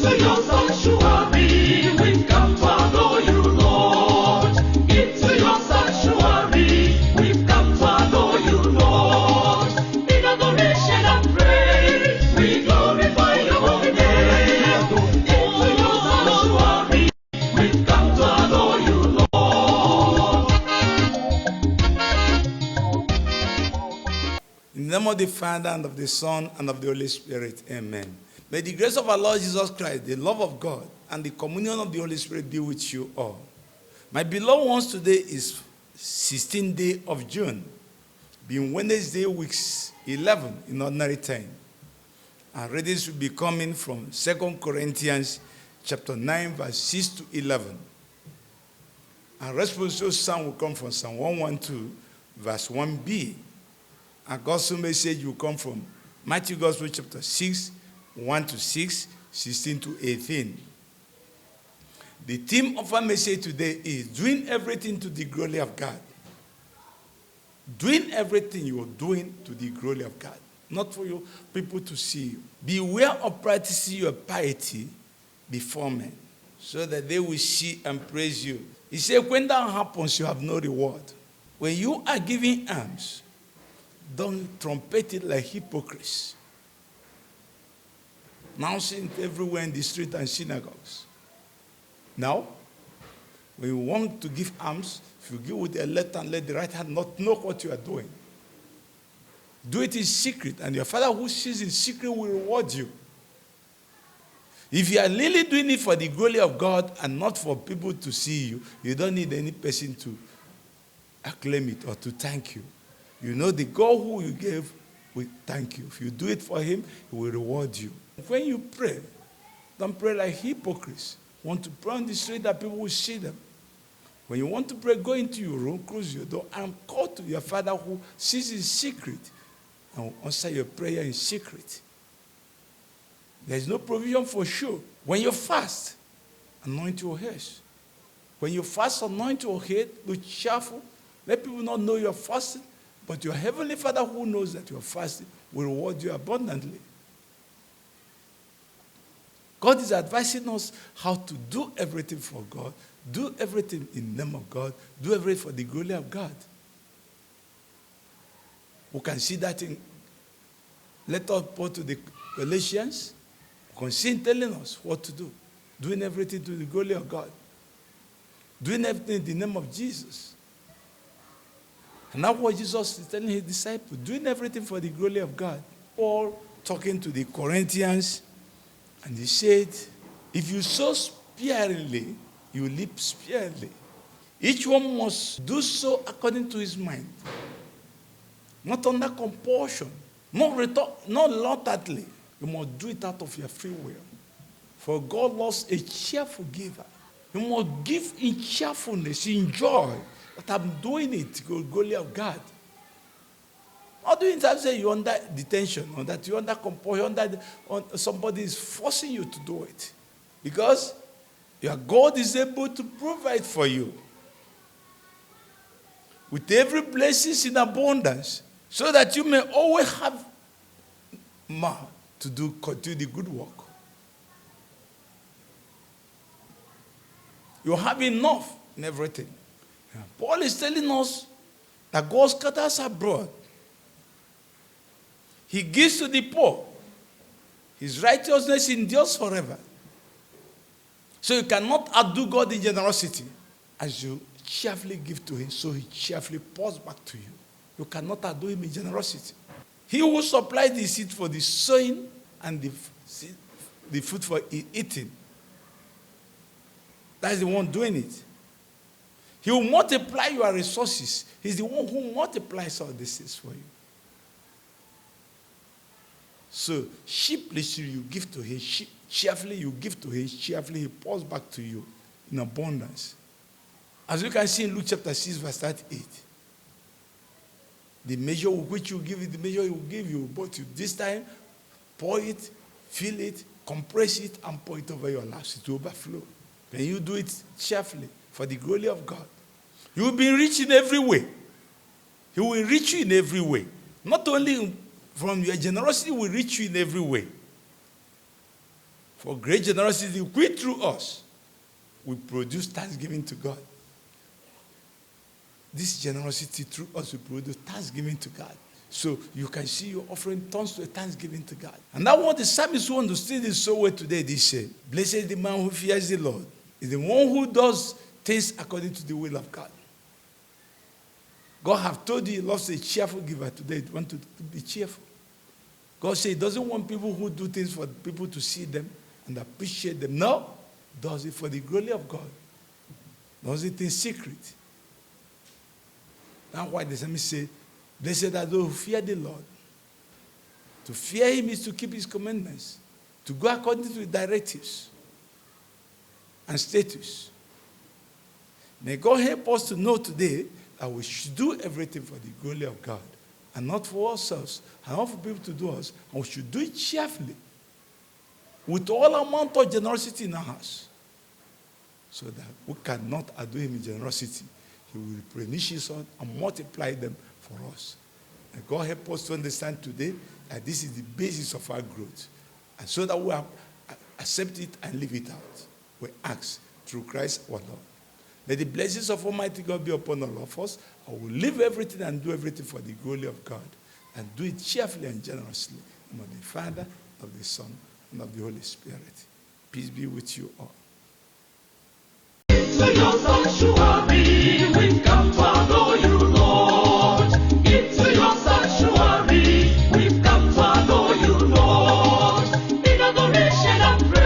Into your sanctuary, we've come to adore you, Lord. Into your sanctuary, we've come to adore you, Lord. In adoration and praise, we glorify your holy name. Into your sanctuary, we've come to adore you, Lord. In the name of the Father, and of the Son, and of the Holy Spirit. Amen. May the grace of our Lord Jesus Christ, the love of God, and the communion of the Holy Spirit be with you all. My beloved ones, today is 16th day of June, being Wednesday, week 11 in ordinary time. Our readings will be coming from 2 Corinthians chapter 9, verse 6 to 11. Our responsive psalm will come from Psalm 112, verse 1b. Our gospel message will come from Matthew Gospel chapter 6, 1 to 6, 16 to 18. The theme of our message today is doing everything to the glory of God. Doing everything you are doing to the glory of God, not for you people to see you. Beware of practicing your piety before men, so that they will see and praise you. He said, when that happens, you have no reward. When you are giving alms, don't trumpet it like hypocrites, announcing it everywhere in the street and synagogues. Now, when you want to give alms, if you give with the left hand, let the right hand not know what you are doing. Do it in secret, and your Father who sees in secret will reward you. If you are really doing it for the glory of God and not for people to see you, you don't need any person to acclaim it or to thank you. You know the God who you gave will thank you. If you do it for him, he will reward you. When you pray, don't pray like hypocrites. Want to pray on the street that people will see them. When you want to pray, go into your room, close your door, and call to your Father who sees in secret and will answer your prayer in secret. There is no provision for sure. When you fast, anoint your heads. When you fast, anoint your head, look cheerful. Let people not know you're fasting, but your heavenly Father who knows that you're fasting will reward you abundantly. God is advising us how to do everything for God, do everything in the name of God, do everything for the glory of God. We can see that in letter of Paul to the Galatians. We can see him telling us what to do, doing everything to the glory of God, doing everything in the name of Jesus. And that's what Jesus is telling his disciples, doing everything for the glory of God. Paul talking to the Corinthians, and he said, if you sow sparingly, you reap sparingly. Each one must do so according to his mind, not under compulsion, not reluctantly. You must do it out of your free will. For God loves a cheerful giver. You must give in cheerfulness, in joy, that I'm doing it to the glory of God. Not doing that say you're under detention, or that you're under compulsion, somebody is forcing you to do it. Because your God is able to provide for you with every blessing in abundance, so that you may always have more to continue the good work. You have enough in everything. Paul is telling us that God scatters abroad. He gives to the poor. His righteousness endures forever. So you cannot outdo God in generosity. As you cheerfully give to him, so he cheerfully pours back to you. You cannot outdo him in generosity. He will supply the seed for the sowing and the food for eating. That's the one doing it. He will multiply your resources. He's the one who multiplies all these things for you. So, sheepishly you give to him, cheerfully you give to him, cheerfully he pours back to you in abundance. As you can see in Luke chapter 6, verse 38. The measure with which you give it, the measure he will give you. But you this time, pour it, fill it, compress it, and pour it over your lives. It will overflow. When you do it cheerfully for the glory of God, you will be rich in every way. He will enrich you in every way. Not only from your generosity, he will reach you in every way. For great generosity, which through us will produce thanksgiving to God. This generosity through us will produce thanksgiving to God. So you can see your offering turns to a thanksgiving to God. And that's what the psalmist who understood this so well today, they say, blessed is the man who fears the Lord, is the one who does things according to the will of God. God have told you he loves a cheerful giver today. He wants to be cheerful. God said he doesn't want people who do things for people to see them and appreciate them. No, does it for the glory of God. Does it in secret. That's why the psalmist say, blessed are those who fear the Lord. To fear him is to keep his commandments, to go according to the directives and status. May God help us to know today that we should do everything for the glory of God and not for ourselves and not for people to do us. And we should do it cheerfully with all amount of generosity in our hearts so that we cannot outdo him in generosity. He will replenish his own and multiply them for us. And God help us to understand today that this is the basis of our growth. And so that we accept it and live it out. We ask through Christ our Lord. May the blessings of Almighty God be upon all of us. I will live everything and do everything for the glory of God. And do it cheerfully and generously. In the name of the Father, of the Son, and of the Holy Spirit. Peace be with you all. Into your